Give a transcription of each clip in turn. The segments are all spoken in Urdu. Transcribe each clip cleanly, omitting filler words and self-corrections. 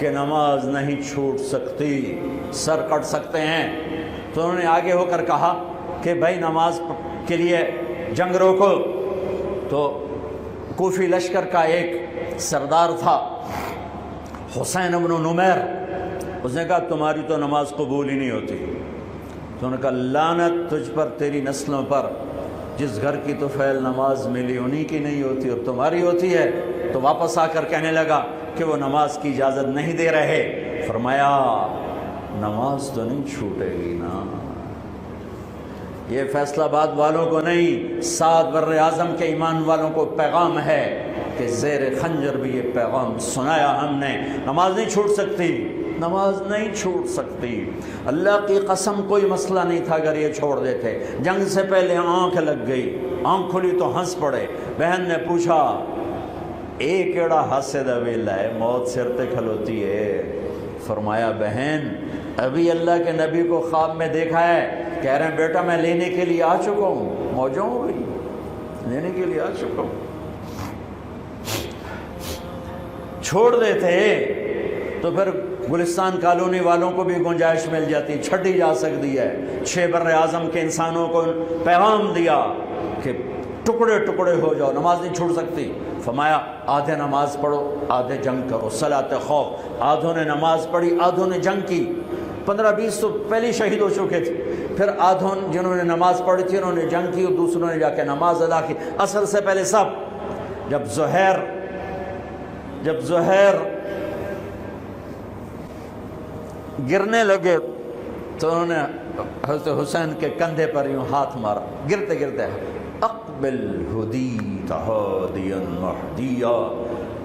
کہ نماز نہیں چھوٹ سکتی، سر کٹ سکتے ہیں۔ تو انہوں نے آگے ہو کر کہا کہ بھائی نماز کے لیے جنگ روکو۔ تو کوفی لشکر کا ایک سردار تھا حسین بن نمیر، اس نے کہا تمہاری تو نماز قبول ہی نہیں ہوتی۔ تو انہوں نے کہا لعنت تجھ پر، تیری نسلوں پر، جس گھر کی تو فعل نماز ملی انہی کی نہیں ہوتی اور تمہاری ہوتی ہے۔ تو واپس آ کر کہنے لگا کہ وہ نماز کی اجازت نہیں دے رہے۔ فرمایا نماز تو نہیں چھوٹے گی نا۔ یہ فیصلہ آباد والوں کو نہیں، 7 بر اعظم کے ایمان والوں کو پیغام ہے کہ زیر خنجر بھی یہ پیغام سنایا ہم نے، نماز نہیں چھوٹ سکتی، نماز نہیں چھوٹ سکتی۔ اللہ کی قسم کوئی مسئلہ نہیں تھا اگر یہ چھوڑ دیتے۔ جنگ سے پہلے آنکھ لگ گئی، آنکھ کھلی تو ہنس پڑے۔ بہن نے پوچھا اے کیڑا ہاسے دا ویلا ہے، موت سر تے کھلوتی ہے۔ فرمایا بہن ابھی اللہ کے نبی کو خواب میں دیکھا ہے، کہہ رہے ہیں بیٹا میں لینے کے لیے آ چکا ہوں، موجوں ہو گئی، لینے کے لیے آ چکا ہوں۔ چھوڑ دیتے تو پھر گلستان کالونی والوں کو بھی گنجائش مل جاتی، چھٹی جا سکتی ہے۔ 6 بر اعظم کے انسانوں کو پیغام دیا کہ ٹکڑے ٹکڑے ہو جاؤ، نماز نہیں چھوٹ سکتی۔ فرمایا آدھے نماز پڑھو آدھے جنگ کرو، صلاۃ خوف۔ آدھوں نے نماز پڑھی آدھوں نے جنگ کی۔ 15-20 تو پہلے شہید ہو چکے تھے، پھر آدھوں جنہوں نے نماز پڑھی تھی انہوں نے جنگ کی اور دوسروں نے جا کے نماز ادا کی۔ عصر سے پہلے سب۔ جب زہیر گرنے لگے تو انہوں نے حضرت حسین کے کندھے پر یوں ہاتھ مارا، گرتے گرتے اقبل ہدیت ہادیا مہدیا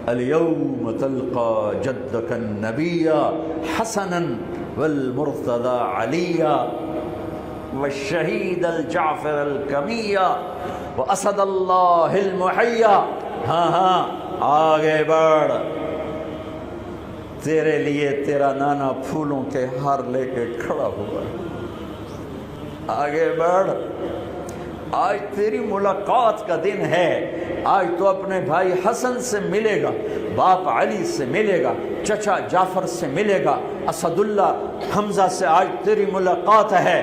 اليوم تلقى جدك النبي حسنا والمرتضى عليا والشهيد الجعفر الكمية وأسد الله المحيا۔ ہاں آگے بڑھ، تیرے لیے تیرا نانا پھولوں کے ہار لے کے کھڑا ہوا، آگے بڑھ، آج تیری ملاقات کا دن ہے۔ آج تو اپنے بھائی حسن سے ملے گا، باپ علی سے ملے گا، چچا جعفر سے ملے گا، اسد اللہ حمزہ سے آج تیری ملاقات ہے۔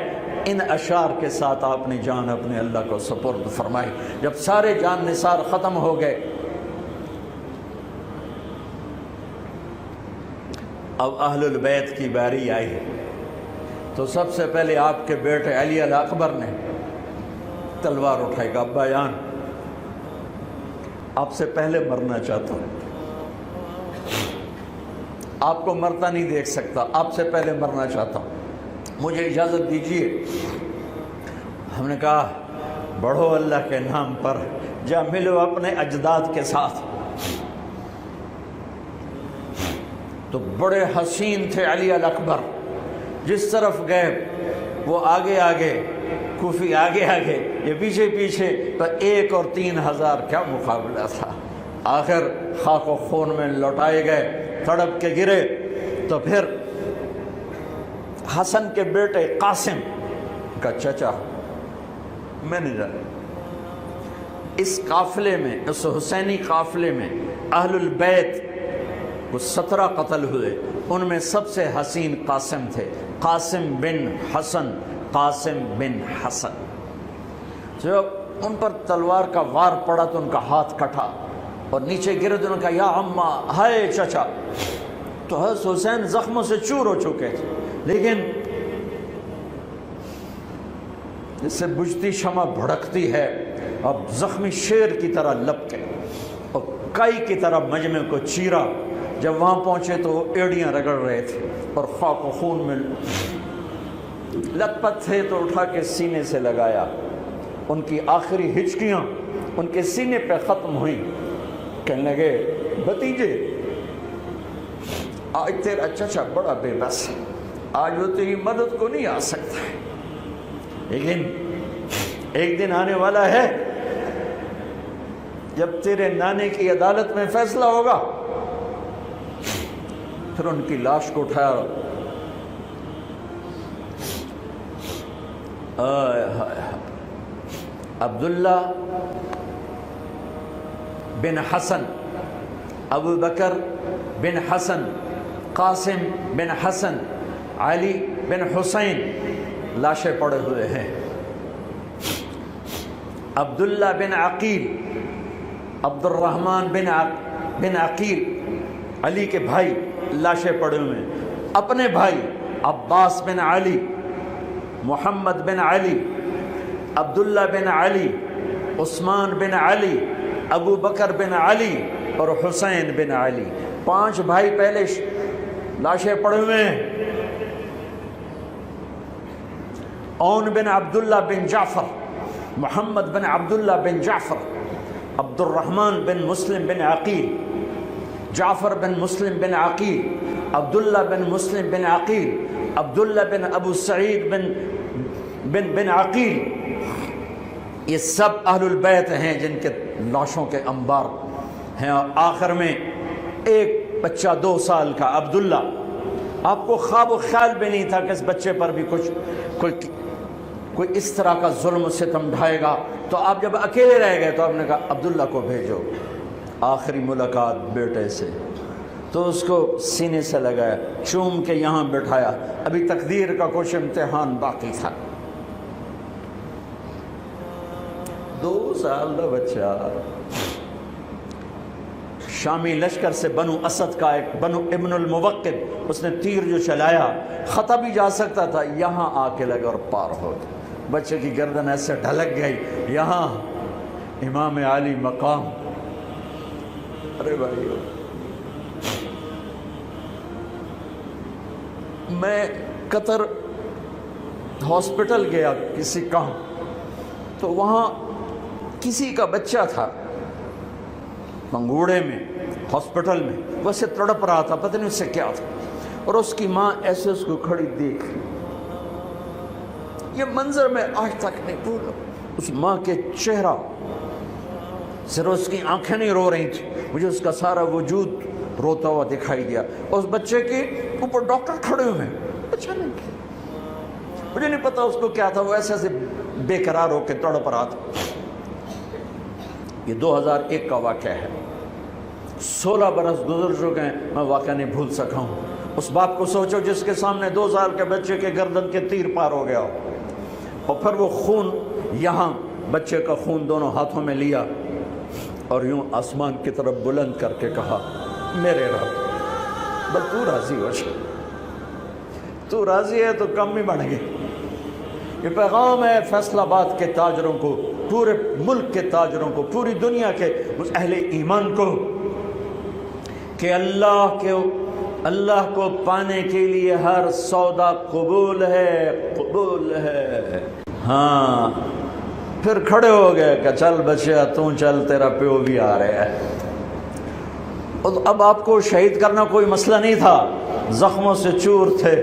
ان اشعار کے ساتھ آپ نے جان اپنے اللہ کو سپرد فرمائی۔ جب سارے جان نثار ختم ہو گئے، اب اہل البیت کی باری آئی تو سب سے پہلے آپ کے بیٹے علی الاکبر نے تلوار اٹھائی، کہا ابا جان آپ سے پہلے مرنا چاہتا ہوں، آپ کو مرتا نہیں دیکھ سکتا، آپ سے پہلے مرنا چاہتا ہوں، مجھے اجازت دیجیے۔ ہم نے کہا بڑھو اللہ کے نام پر، جا ملو اپنے اجداد کے ساتھ۔ تو بڑے حسین تھے علی الاکبر، جس طرف گئے وہ آگے آگے، کوفی آگے آگے، یہ پیچھے پیچھے، تو 1 اور 3000 کیا مقابلہ تھا۔ آخر خاک و خون میں لوٹائے گئے، تڑپ کے گرے۔ تو پھر حسن کے بیٹے قاسم کا چچا، میں نہیں جانا، اس قافلے میں، اس حسینی قافلے میں اہل البیت وہ 17 قتل ہوئے، ان میں سب سے حسین قاسم تھے، قاسم بن حسن، قاسم بن حسن۔ جب ان پر تلوار کا وار پڑا تو ان کا ہاتھ کٹا اور نیچے گرے تو انہوں نے کہا یا اماں، ہائے چچا۔ تو حضرت حسین زخموں سے چور ہو چکے تھے، لیکن جس سے بجھتی شمع بھڑکتی ہے، اب زخمی شیر کی طرح لپکے اور کائی کی طرح مجمع کو چیرا۔ جب وہاں پہنچے تو وہ ایڑیاں رگڑ رہے تھے اور خاک و خون میں لت پت تھے، تو اٹھا کے سینے سے لگایا۔ ان کی آخری ہچکیاں ان کے سینے پہ ختم ہوئیں۔ کہنے لگے بھتیجے آج تیرا چچا بڑا بے بس ہے، آج وہ تیری مدد کو نہیں آ سکتا ہے، لیکن ایک دن آنے والا ہے جب تیرے نانے کی عدالت میں فیصلہ ہوگا۔ پھر ان کی لاش کو اٹھایا، عبداللہ بن حسن، ابو بکر بن حسن، قاسم بن حسن، علی بن حسین لاشیں پڑے ہوئے ہیں، عبداللہ بن عقیل، عبد الرحمن بن عقیل علی کے بھائی لاشیں پڑے ہوئے ہیں، اپنے بھائی عباس بن علی، محمد بن علی، عبداللہ بن علی، عثمان بن علی، ابو بکر بن علی اور حسین بن علی، 5 بھائی پہلے لاشیں پڑے ہوئے ہیں۔ اون بن عبداللہ بن جعفر، محمد بن عبداللہ بن جعفر، عبد الرحمن بن مسلم بن عقیل، جعفر بن مسلم بن عقیل، عبداللہ بن مسلم بن عقیل، عبداللہ بن ابو سعید بن عقیل، یہ سب اہل البیت ہیں جن کے لاشوں کے انبار ہیں۔ اور آخر میں ایک بچہ 2 سال کا عبداللہ، آپ کو خواب و خیال بھی نہیں تھا کہ اس بچے پر بھی کوئی اس طرح کا ظلم و ستم ڈھائے گا، تو آپ جب اکیلے رہ گئے تو آپ نے کہا عبداللہ کو بھیجو۔ آخری ملاقات بیٹے سے، تو اس کو سینے سے لگایا، چوم کے یہاں بٹھایا، ابھی تقدیر کا کچھ امتحان باقی تھا۔ 2 سال کا بچہ، شامی لشکر سے بنو اسد کا ایک بنو ابن الموقد، اس نے تیر جو چلایا خطا بھی جا سکتا تھا، یہاں آ کے لگا اور پار ہو گیا، بچے کی گردن ایسے ڈھلک گئی، یہاں امام علی مقام۔ ارے بھائی، میں قطر ہاسپٹل گیا کسی کام، تو وہاں کسی کا بچہ تھا منگوڑے میں ہاسپٹل میں، ویسے تڑپ رہا تھا، پتہ نہیں اس سے کیا تھا، اور اس کی ماں ایسے اس کو کھڑی دیکھ، یہ منظر میں آج تک نہیں بھولا۔ اس ماں کے چہرہ، صرف اس کی آنکھیں نہیں رو رہی تھی، مجھے اس کا سارا وجود روتا ہوا دکھائی دیا، اور اس بچے کے اوپر ڈاکٹر کھڑے ہوئے ہیں، اچھا نہیں کیا، مجھے نہیں پتا اس کو کیا تھا، وہ ایسے بے قرار ہو کے تڑپ رہا تھا۔ یہ 2001 کا واقعہ ہے، 16 برس گزر چکے ہیں، میں واقعہ نہیں بھول سکا ہوں۔ اس باپ کو سوچو جس کے سامنے 2 سال کے بچے کے گردن کے تیر پار ہو گیا، اور پھر وہ خون، یہاں بچے کا خون دونوں ہاتھوں میں لیا اور یوں آسمان کی طرف بلند کر کے کہا، میرے رب، بس تو راضی ہو جا، تو راضی ہے تو کم ہی بڑھ گئے۔ یہ پیغام ہے فیصل آباد کے تاجروں کو، پورے ملک کے تاجروں کو، پوری دنیا کے اہل ایمان کو، کہ اللہ کو پانے کے لیے ہر سودا قبول ہے، قبول ہے۔ ہاں، پھر کھڑے ہو گئے کہ چل بچیا تو چل، تیرا پیو بھی آ رہا ہے۔ اب آپ کو شہید کرنا کوئی مسئلہ نہیں تھا، زخموں سے چور تھے،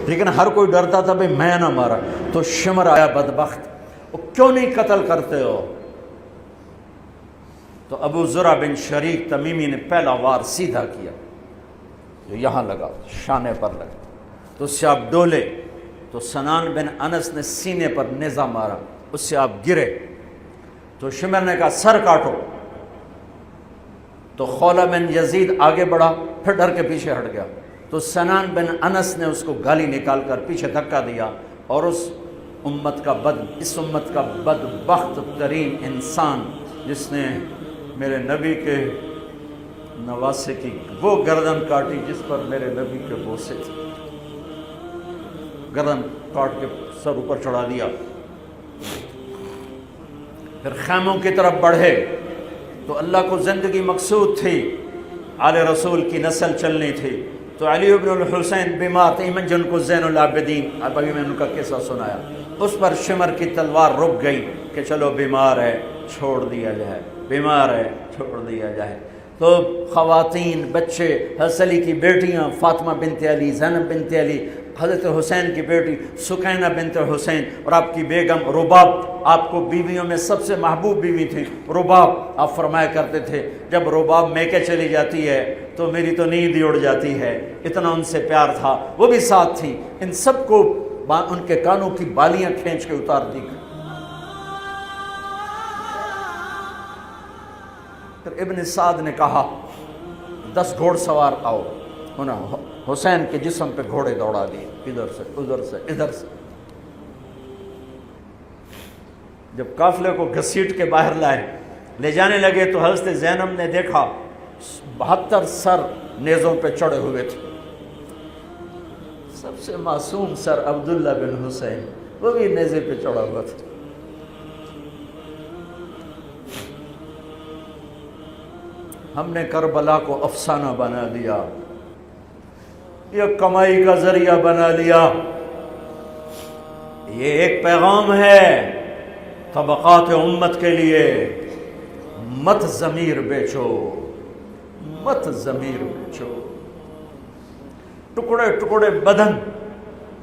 لیکن ہر کوئی ڈرتا تھا بھئی میں نہ مارا، تو شمر آیا بدبخت، کیوں نہیں قتل کرتے ہو؟ تو ابو زرع بن شریک تمیمی نے پہلا وار سیدھا کیا، جو یہاں لگا، شانے پر لگا، تو اس سے آپ ڈولے، تو سنان بن انس نے سینے پر نیزہ مارا، اس سے آپ گرے، تو شمر نے کہا سر کاٹو، تو خولہ بن یزید آگے بڑھا، پھر ڈر کے پیچھے ہٹ گیا، تو سنان بن انس نے اس کو گالی نکال کر پیچھے دھکا دیا، اور اس امت کا بدبخت ترین انسان جس نے میرے نبی کے نواسے کی وہ گردن کاٹی جس پر میرے نبی کے بوسے تھے، گردن کاٹ کے سر اوپر چڑھا دیا۔ پھر خیموں کی طرف بڑھے، تو اللہ کو زندگی مقصود تھی، آل رسول کی نسل چلنی تھی، تو علی ابن الحسین بیمار تھے، ایمن جن کو زین العابدین، اب ابھی میں نے ان کا قصہ سنایا، اس پر شمر کی تلوار رک گئی کہ چلو بیمار ہے چھوڑ دیا جائے، بیمار ہے چھوڑ دیا جائے۔ تو خواتین، بچے، حضرت علی کی بیٹیاں فاطمہ بنت علی، زینب بنت علی، حضرت حسین کی بیٹی سکینہ بنت حسین، اور آپ کی بیگم رباب، آپ کو بیویوں میں سب سے محبوب بیوی تھی رباب۔ آپ فرمایا کرتے تھے جب رباب میکے چلی جاتی ہے تو میری تو نیند ہی اڑ جاتی ہے، اتنا ان سے پیار تھا، وہ بھی ساتھ تھی۔ ان سب کو ان کے کانوں کی بالیاں کھینچ کے اتار دی۔ پھر ابن سعد نے کہا 10 گھوڑ سوار آؤ، انہوں حسین کے جسم پہ گھوڑے دوڑا دیے، ادھر سے ادھر سے ادھر سے۔ جب قافلے کو گھسیٹ کے باہر لائے، لے جانے لگے تو حضرت زینب نے دیکھا 72 سر نیزوں پہ چڑھے ہوئے تھے۔ سب سے معصوم سر عبداللہ بن حسین، وہ بھی نیزے پہ چڑھا ہوا تھا۔ ہم نے کربلا کو افسانہ بنا دیا، یہ کمائی کا ذریعہ بنا لیا۔ یہ ایک پیغام ہے طبقات امت کے لیے، مت ضمیر بیچو، مت ضمیر بیچو۔ ٹکڑے ٹکڑے بدن۔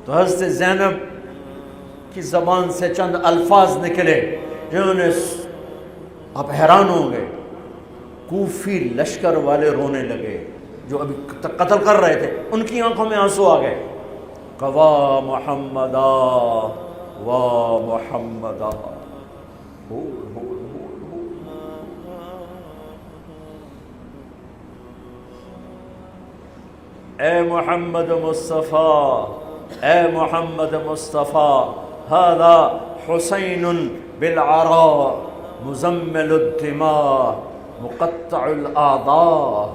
تو حضرت زینب کی زبان سے چند الفاظ نکلے جنہوں نے، آپ حیران ہوں گے، کوفی لشکر والے رونے لگے جو ابھی قتل کر رہے تھے، ان کی آنکھوں میں آنسو آ گئے۔ وا محمدا وا محمدا، اے محمد مصطفیٰ، اے محمد مصطفیٰ، ھذا حسین بالعراء مزمل الدماء مقطع الاعضاء،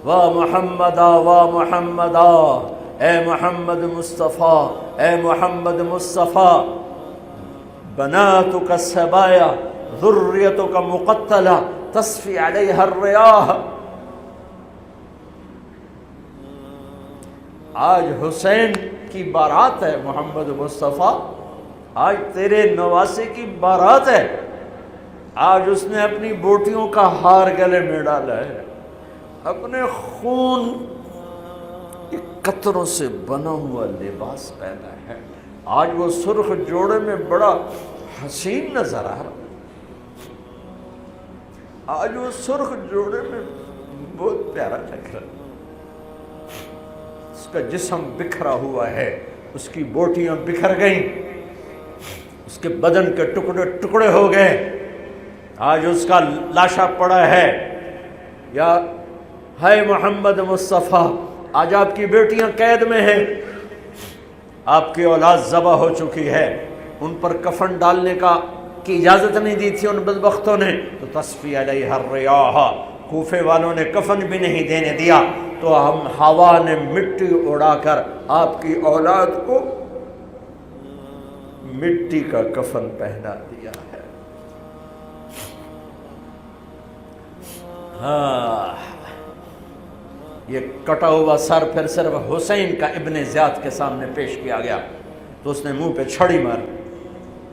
وا محمدا وا محمدا، اے محمد مصطفیٰ، اے محمد مصطفیٰ، بناتک السبایا ذریتک مقتلہ تصفی علیہا الریاح۔ آج حسین کی بارات ہے محمد مصطفیٰ، آج تیرے نواسے کی بارات ہے، آج اس نے اپنی بوٹیوں کا ہار گلے میں ڈالا ہے، اپنے خون کے قطروں سے بنا ہوا لباس پہنا ہے، آج وہ سرخ جوڑے میں بڑا حسین نظر آ رہا، آج وہ سرخ جوڑے میں بہت پیارا لگ رہا، اس کا جسم بکھرا ہوا ہے، اس کی بوٹیاں بکھر گئیں، اس کے بدن کے ٹکڑے ٹکڑے ہو گئے، آج اس کا لاشا پڑا ہے۔ یا ہے محمد مصطفیٰ، آج آپ کی بیٹیاں قید میں ہیں، آپ کی اولاد ذبح ہو چکی ہے، ان پر کفن ڈالنے کی اجازت نہیں دی تھی ان بدبختوں نے، تو تصفی علیہ الریاح، کوفے والوں نے کفن بھی نہیں دینے دیا، تو ہم ہوا نے مٹی اڑا کر آپ کی اولاد کو مٹی کا کفن پہنا دیا ہے۔ ہاں، یہ کٹا ہوا سر پھر صرف حسین کا ابن زیاد کے سامنے پیش کیا گیا، تو اس نے منہ پہ چھڑی ماری،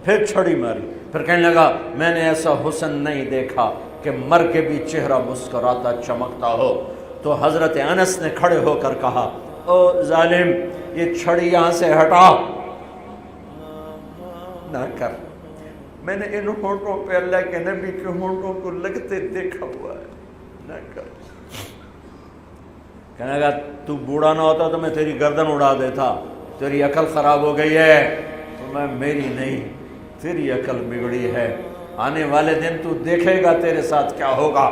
پھر چھڑی ماری، پھر کہنے لگا میں نے ایسا حسن نہیں دیکھا کہ مر کے بھی چہرہ مسکراتا چمکتا ہو۔ تو حضرت انس نے کھڑے ہو کر کہا او ظالم، یہ چھڑی یہاں سے ہٹا، نہ کر، میں نے ان ہونٹوں پہ اللہ کے نبی کے ہونٹوں کو لگتے دیکھا ہوا ہے، نہ کر۔ کہنے لگا تو بوڑھا نہ ہوتا تو میں تیری گردن اڑا دیتا، تیری عقل خراب ہو گئی ہے، تو میں میری نہیں، تیری عقل بگڑی ہے، آنے والے دن تو دیکھے گا تیرے ساتھ کیا ہوگا۔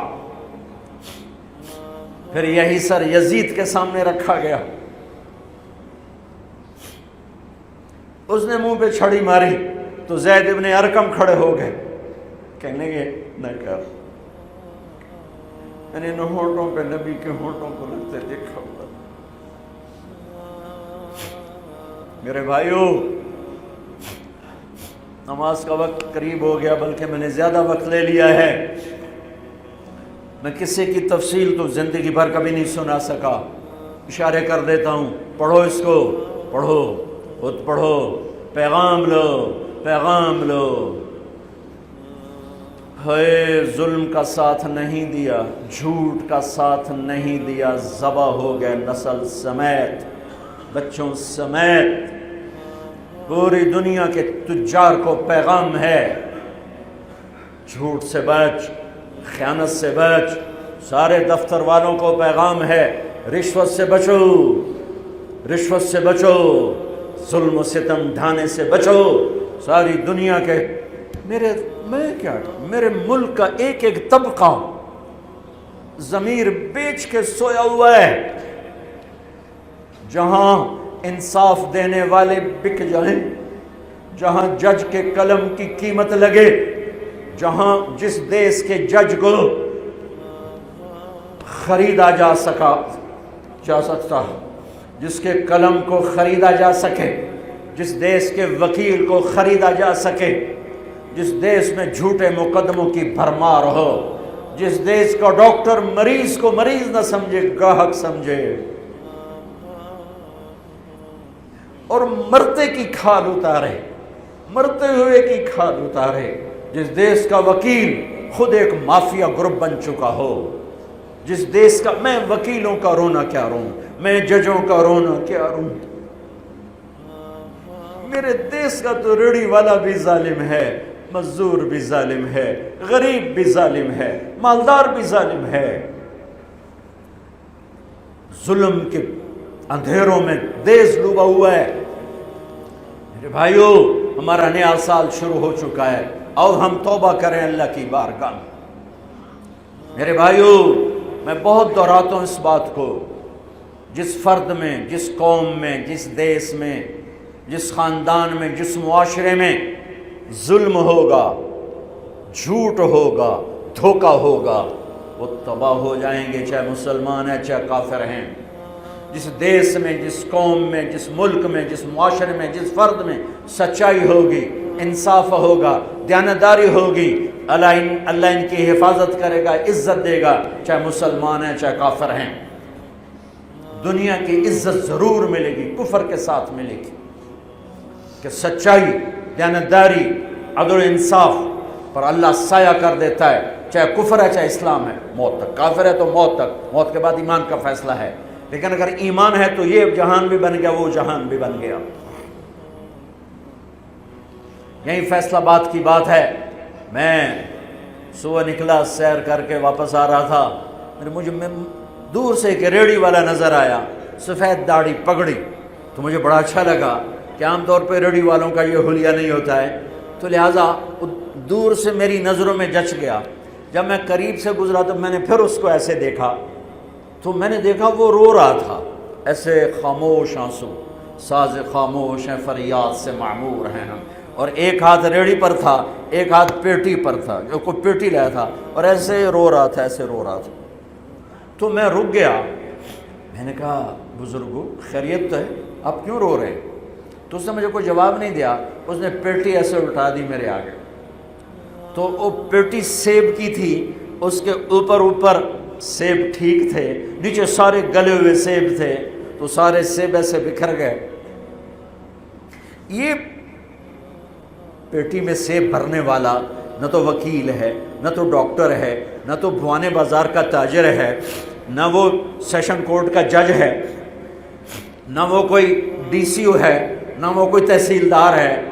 پھر یہی سر یزید کے سامنے رکھا گیا، اس نے منہ پہ چھڑی ماری، تو زید ابن ارقم کھڑے ہو گئے، کہنے گے نہ کر، میں نے ان ہونٹوں پہ نبی کے ہونٹوں کو لگتے دیکھا ہوا۔ میرے بھائیو، نماز کا وقت قریب ہو گیا، بلکہ میں نے زیادہ وقت لے لیا ہے، میں کسی کی تفصیل تو زندگی بھر کبھی نہیں سنا سکا، اشارے کر دیتا ہوں، پڑھو اس کو، پڑھو، خود پڑھو، پیغام لو، پیغام لو۔ ہے ظلم کا ساتھ نہیں دیا، جھوٹ کا ساتھ نہیں دیا، ذبح ہو گئے نسل سمیت، بچوں سمیت، پوری دنیا کے تجار کو پیغام ہے، جھوٹ سے بچ، خیانت سے بچ، سارے دفتر والوں کو پیغام ہے، رشوت سے بچو، رشوت سے بچو، ظلم و ستم ڈھانے سے بچو، ساری دنیا کے، میرے ملک کا ایک ایک طبقہ ضمیر بیچ کے سویا ہوا ہے، جہاں انصاف دینے والے بک جائیں، جہاں جج کے قلم کی قیمت لگے، جہاں جس دیس کے جج کو خریدا جا سکتا، جس کے قلم کو خریدا جا سکے، جس دیس کے وکیل کو خریدا جا سکے، جس دیس میں جھوٹے مقدموں کی بھرمار ہو، جس دیس کا ڈاکٹر مریض کو مریض نہ سمجھے، گاہک سمجھے، اور مرتے کی کھال اتارے، مرتے ہوئے کی کھال اتارے، جس دیس کا وکیل خود ایک مافیا گروپ بن چکا ہو، جس دیس کا، میں وکیلوں کا رونا کیا روں، میں ججوں کا رونا کیا روں، میرے دیس کا تو ریڑھی والا بھی ظالم ہے، مزدور بھی ظالم ہے، غریب بھی ظالم ہے، مالدار بھی ظالم ہے، ظلم کے اندھیروں میں دیس ڈوبا ہوا ہے۔ میرے بھائیو، ہمارا نیا سال شروع ہو چکا ہے، اور ہم توبہ کریں اللہ کی بارگاہ میں۔ میرے بھائیو، میں بہت دہراتا ہوں اس بات کو، جس فرد میں، جس قوم میں، جس دیس میں، جس خاندان میں، جس معاشرے میں ظلم ہوگا، جھوٹ ہوگا، دھوکہ ہوگا، وہ تباہ ہو جائیں گے، چاہے مسلمان ہیں چاہے کافر ہیں۔ جس دیس میں، جس قوم میں، جس ملک میں، جس معاشرے میں، جس فرد میں سچائی ہوگی، انصاف ہوگا، دیانتداری ہوگی، اللہ ان کی حفاظت کرے گا، عزت دے گا، چاہے مسلمان ہیں چاہے کافر ہیں۔ دنیا کی عزت ضرور ملے گی، کفر کے ساتھ ملے گی، کہ سچائی، دیانتداری، عدل و انصاف پر اللہ سایہ کر دیتا ہے، چاہے کفر ہے چاہے اسلام ہے، موت تک۔ کافر ہے تو موت تک، موت کے بعد ایمان کا فیصلہ ہے، لیکن اگر ایمان ہے تو یہ جہان بھی بن گیا، وہ جہان بھی بن گیا۔ یہی فیصلہ بات کی بات ہے۔ میں صبح نکلا، سیر کر کے واپس آ رہا تھا، مجھے دور سے ایک ریڑھی والا نظر آیا، سفید داڑھی، پگڑی، تو مجھے بڑا اچھا لگا کہ عام طور پہ ریڑھی والوں کا یہ حلیہ نہیں ہوتا ہے، تو لہٰذا دور سے میری نظروں میں جچ گیا۔ جب میں قریب سے گزرا تو میں نے پھر اس کو ایسے دیکھا، تو میں نے دیکھا وہ رو رہا تھا، ایسے خاموش آنسو، ساز خاموش ہیں فریاد سے معمور ہیں ہم، اور ایک ہاتھ ریڑھی پر تھا، ایک ہاتھ پیٹی پر تھا، جو کوئی پیٹی لایا تھا، اور ایسے رو رہا تھا، ایسے رو رہا تھا۔ تو میں رک گیا، میں نے کہا بزرگو خیریت تو ہے، آپ کیوں رو رہے ہیں؟ تو اس نے مجھے کوئی جواب نہیں دیا، اس نے پیٹی ایسے اٹھا دی میرے آگے، تو وہ پیٹی سیب کی تھی، اس کے اوپر سیب ٹھیک تھے، نیچے سارے گلے ہوئے سیب تھے، تو سارے سیب ایسے بکھر گئے۔ یہ پیٹی میں سیب بھرنے والا نہ تو وکیل ہے، نہ تو ڈاکٹر ہے، نہ تو بھوانے بازار کا تاجر ہے، نہ وہ سیشن کورٹ کا جج ہے، نہ وہ کوئی ڈی سی او ہے، نہ وہ کوئی تحصیلدار ہے،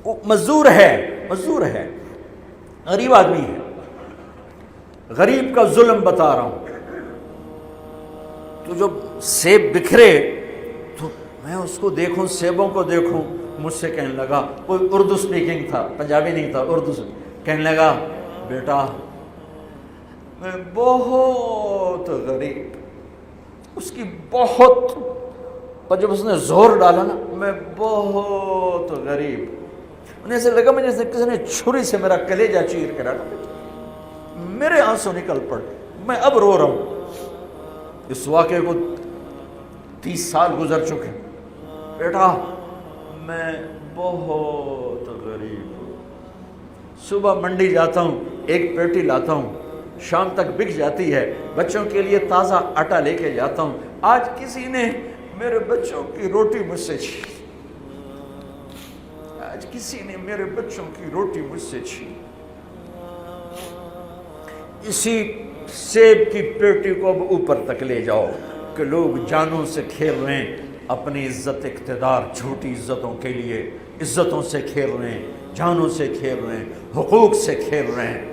وہ مزدور ہے، غریب آدمی ہے۔ غریب کا ظلم بتا رہا ہوں۔ تو جب سیب بکھرے تو میں اس کو دیکھوں، سیبوں کو دیکھوں، مجھ سے کہنے لگا، کوئی اردو سپیکنگ تھا، پنجابی نہیں تھا، اردو سے کہنے لگا، بیٹا میں بہت غریب، اس کی بہت، پر جب اس نے زور ڈالا نا، میں بہت غریب، انہیں ایسے لگا مجھے جیسے کسی نے چھری سے میرا کلیجہ چیر کے ڈالا، میرے آنسو نکل پڑے، میں اب رو رہا ہوں۔ اس واقعے کو 30 سال گزر چکے۔ بیٹا میں بہت غریب ہوں، صبح منڈی جاتا ہوں، ایک پیٹی لاتا ہوں، شام تک بک جاتی ہے، بچوں کے لیے تازہ آٹا لے کے جاتا ہوں، آج کسی نے میرے بچوں کی روٹی مجھ سے چھین، آج کسی نے میرے بچوں کی روٹی مجھ سے چھین۔ اسی سیب کی پیٹی کو اب اوپر تک لے جاؤ کہ لوگ جانوں سے کھیل رہے ہیں، اپنی عزت اقتدار جھوٹی عزتوں کے لیے عزتوں سے کھیل رہے ہیں، جانوں سے کھیل رہے ہیں، حقوق سے کھیل رہے ہیں۔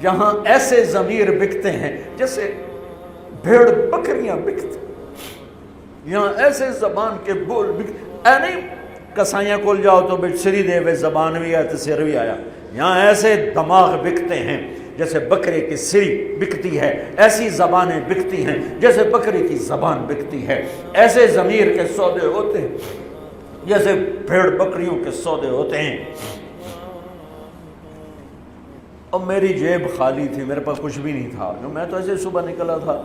یہاں ایسے ضمیر بکتے ہیں جیسے بھیڑ بکریاں بکتے، یہاں ایسے زبان کے بول بکتے، اے نہیں کسائیاں کول جاؤ تو سری دے وے زبان بھی آیا تو سر بھی آیا، یہاں ایسے دماغ بکتے ہیں جیسے بکرے کی سری بکتی ہے، ایسی زبانیں بکتی ہیں جیسے بکرے کی زبان بکتی ہے، ایسے ضمیر کے سودے ہوتے ہیں جیسے بھیڑ بکریوں کے سودے ہوتے ہیں۔ اور میری جیب خالی تھی، میرے پاس کچھ بھی نہیں تھا، جو میں تو ایسے صبح نکلا تھا،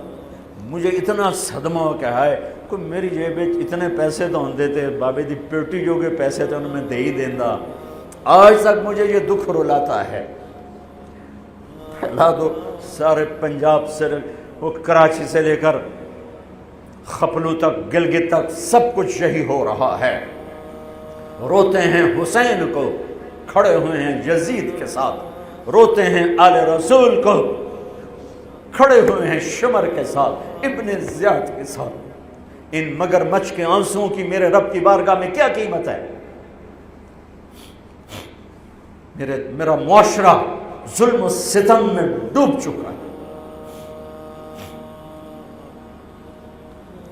مجھے اتنا صدمہ ہو کہ ہے کوئی میری جیب اتنے پیسے تو ہوں دیتے، بابے دی پیٹی جو کے پیسے تھے انہوں میں دے ہی دیندہ۔ آج تک مجھے یہ دکھ رلاتا ہے۔ پھیلا دو سارے پنجاب سے، وہ کراچی سے لے کر خپلو تک، گلگت تک، سب کچھ یہی ہو رہا ہے۔ روتے ہیں حسین کو، کھڑے ہوئے ہیں یزید کے ساتھ، روتے ہیں آل رسول کو، کھڑے ہوئے ہیں شمر کے ساتھ، ابن زیاد کے ساتھ۔ ان مگر مچھ کے آنسوؤں کی میرے رب کی بارگاہ میں کیا قیمت ہے؟ میرا معاشرہ ظلم و ستم میں ڈوب چکا ہے۔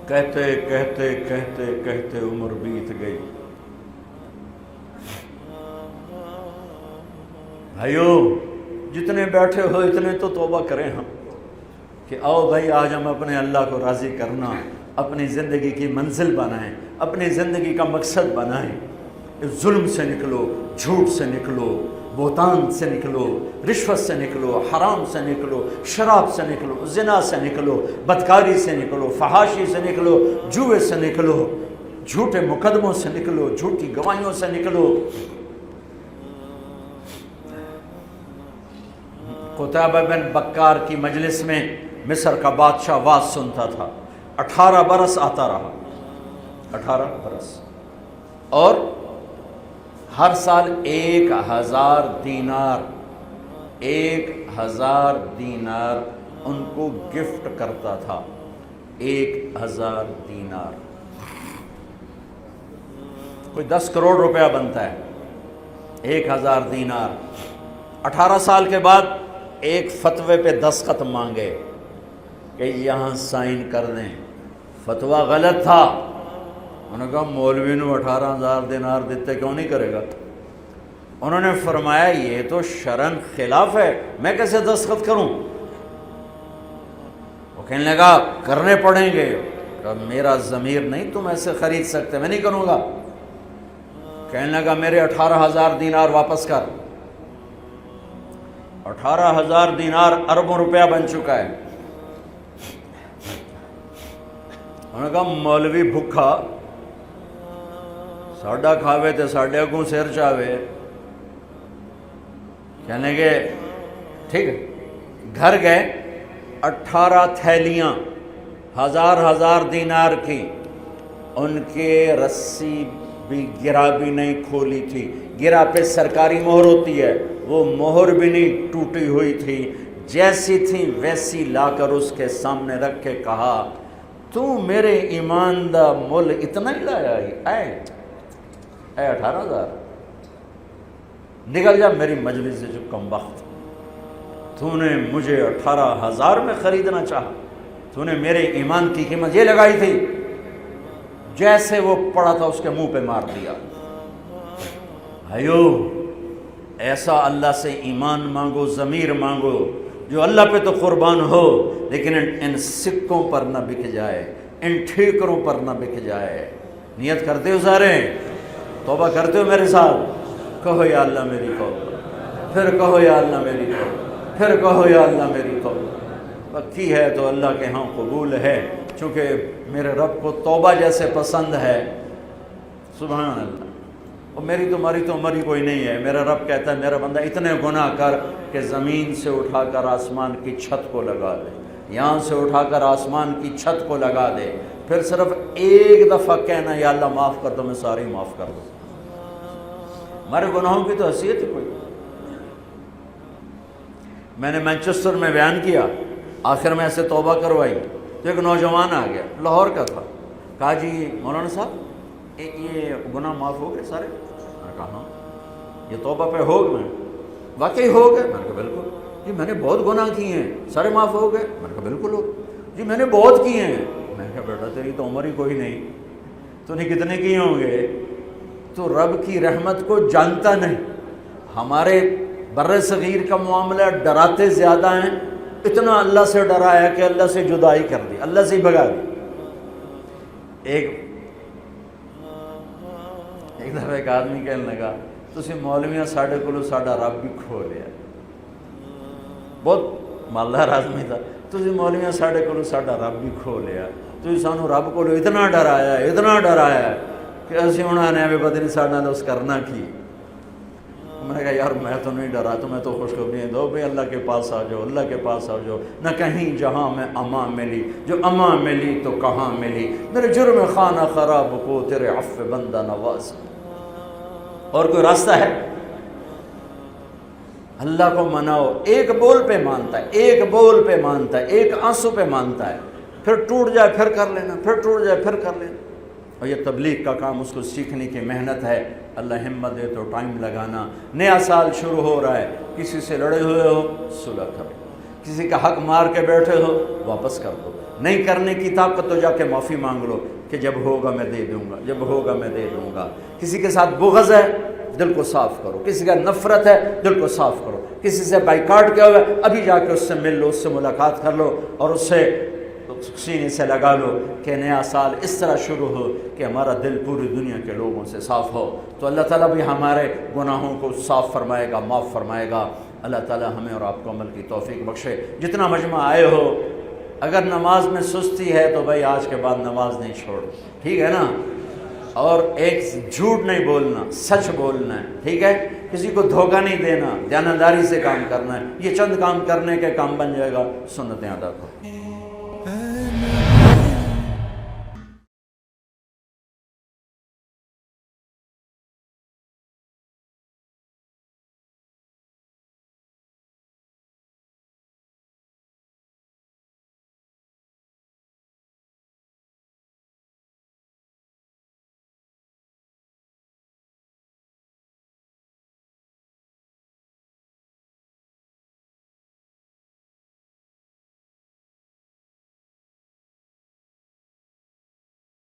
کہتے کہتے کہتے کہتے عمر بیت گئی۔ بھائیو جتنے بیٹھے ہو اتنے تو توبہ کریں ہم، کہ آؤ بھائی آج ہم اپنے اللہ کو راضی کرنا، اپنی زندگی کی منزل بنائیں، اپنی زندگی کا مقصد بنائیں۔ ظلم سے نکلو، جھوٹ سے نکلو، بہتان سے نکلو، رشوت سے نکلو، حرام سے نکلو، شراب سے نکلو، زنا سے نکلو، بدکاری سے نکلو، فحاشی سے نکلو، جوئے سے نکلو، جھوٹے مقدموں سے نکلو، جھوٹی گواہیوں سے نکلو۔ قتیبہ بن بکار کی مجلس میں مصر کا بادشاہ واز سنتا تھا، 18 برس آتا رہا، 18 برس، اور ہر سال 1000 دینار، 1000 دینار ان کو گفٹ کرتا تھا، 1000 دینار، کوئی 10 کروڑ روپیہ بنتا ہے، 1000 دینار۔ 18 سال کے بعد ایک فتوے پہ دستخط مانگے کہ یہاں سائن کر دیں، فتویٰ غلط تھا۔ انہوں نے کہا مولوی نو 18,000 دینار دیتے کیوں نہیں کرے گا؟ انہوں نے فرمایا یہ تو شرعاً خلاف ہے، میں کیسے دستخط کروں؟ وہ کہنے لگا کرنے پڑیں گے۔ کہا میرا ضمیر نہیں تم ایسے خرید سکتے، میں نہیں کروں گا۔ کہنے لگا میرے 18,000 دینار واپس کر۔ 18,000 دینار اربوں روپیہ بن چکا ہے۔ انہوں نے کہا مولوی بھکھا ساڈا کھاوے تے ساڈے اگوں سر چاوے۔ کہنے گے ٹھیک ہے، گھر گئے، 18 تھیلیاں 1000 دینار کی، ان کے رسی بھی گرا بھی نہیں کھولی تھی، گرا پہ سرکاری مہر ہوتی ہے، وہ مہر بھی نہیں ٹوٹی ہوئی تھی، جیسی تھی ویسی لا کر اس کے سامنے رکھ کے کہا تو میرے ایمان دا مول اتنا ہی لایا ہی اے 18,000، نکل جا میری مجلس سے جو کم وقت، تو نے مجھے 18,000 میں خریدنا چاہا، تو نے میرے ایمان کی قیمت یہ لگائی تھی۔ جیسے وہ پڑا تھا اس کے منہ پہ مار دیا۔ بھائیو ایسا اللہ سے ایمان مانگو، ضمیر مانگو جو اللہ پہ تو قربان ہو، لیکن ان سکوں پر نہ بک جائے، ان ٹھیکروں پر نہ بک جائے۔ نیت کرتے ہو سارے؟ توبہ کرتے ہو میرے ساتھ؟ کہو یا اللہ میری توبہ، پھر کہو یا اللہ میری توبہ، پھر کہو یا اللہ میری توبہ۔ پکی ہے تو اللہ کے ہاں قبول ہے، چونکہ میرے رب کو توبہ جیسے پسند ہے۔ سبحان اللہ۔ اور میری تمہاری تو عمر ہی کوئی نہیں ہے۔ میرا رب کہتا ہے میرا بندہ اتنے گناہ کر کہ زمین سے اٹھا کر آسمان کی چھت کو لگا دے، یہاں سے اٹھا کر آسمان کی چھت کو لگا دے، پھر صرف ایک دفعہ کہنا یا اللہ معاف کر دو، میں ساری معاف کر دوں۔ ہمارے گناہوں کی تو حیثیت ہی کوئی۔ میں نے مانچسٹر میں بیان کیا، آخر میں ایسے توبہ کروائی تو ایک نوجوان آ گیا، لاہور کا تھا، کہا جی مولانا صاحب یہ گناہ معاف ہو گئے سارے؟ میں نے کہا ہاں۔ یہ توبہ پہ ہو گئے؟ واقعی ہو گئے؟ میں نے کہا بالکل۔ جی میں نے بہت گناہ کیے ہیں، سارے معاف ہو گئے؟ میں نے کہا بالکل ہو گئے۔ جی میں نے بہت کیے ہیں۔ میں نے کہا بیٹا تیری تو عمر ہی کوئی نہیں، تو نے کتنے کیے ہوں گے؟ تو رب کی رحمت کو جانتا نہیں۔ ہمارے بر صغیر کا معاملہ ڈراتے زیادہ ہیں، اتنا اللہ سے ڈرایا کہ اللہ سے جدائی کر دی، اللہ سے ہی بھگا دی۔ ایک دفعہ ایک آدمی کہنے لگا تسی مولویاں ساڈے کولو ساڈا رب بھی کھو لیا، بہت مالدار آدمی تھا، تسی مولویاں ساڈے کولو ساڈا رب بھی کھو لیا، تسی سانو رب کولو اتنا ڈرایا ہے کہ اسی ہن نے پتہ نہیں ساڈے نال اس کرنا کی۔ میں نے کہا یار میں تو نہیں ڈرا، تمہیں تو خوشخبری دو بھئی اللہ کے پاس آ جاؤ، اللہ کے پاس آ جاؤ، نہ کہیں جہاں میں امان ملی، جو امان ملی تو کہاں ملی، میرے جرم خانہ خراب کو تیرے عفو بندہ نواز۔ اور کوئی راستہ ہے؟ اللہ کو مناؤ، ایک بول پہ مانتا ہے، ایک بول پہ مانتا ہے، ایک آنسو پہ مانتا ہے، پھر ٹوٹ جائے پھر کر لینا، پھر ٹوٹ جائے پھر کر لینا۔ اور یہ تبلیغ کا کام، اس کو سیکھنے کی محنت ہے، اللہ ہمت دے تو ٹائم لگانا۔ نیا سال شروع ہو رہا ہے، کسی سے لڑے ہوئے ہو صلح کرو، کسی کا حق مار کے بیٹھے ہو واپس کر دو، نہیں کرنے کی طاقت تو جا کے معافی مانگ لو کہ جب ہوگا میں دے دوں گا، جب ہوگا میں دے دوں گا۔ کسی کے ساتھ بغض ہے دل کو صاف کرو، کسی کا نفرت ہے دل کو صاف کرو، کسی سے بائیکاٹ کیا ہوا ہے ابھی جا کے اس سے مل لو، اس سے ملاقات کر لو اور اس سے سینے سے لگا لو کہ نیا سال اس طرح شروع ہو کہ ہمارا دل پوری دنیا کے لوگوں سے صاف ہو۔ تو اللہ تعالیٰ بھی ہمارے گناہوں کو صاف فرمائے گا، معاف فرمائے گا۔ اللہ تعالیٰ ہمیں اور آپ کو عمل کی توفیق بخشے۔ جتنا مجمع آئے ہو، اگر نماز میں سستی ہے تو بھائی آج کے بعد نماز نہیں چھوڑ، ٹھیک ہے نا؟ اور ایک جھوٹ نہیں بولنا، سچ بولنا ہے، ٹھیک ہے؟ کسی کو دھوکہ نہیں دینا، دیانتداری سے کام کرنا ہے۔ یہ چند کام کرنے کے کام بن جائے گا، سنتیں ادا کرو۔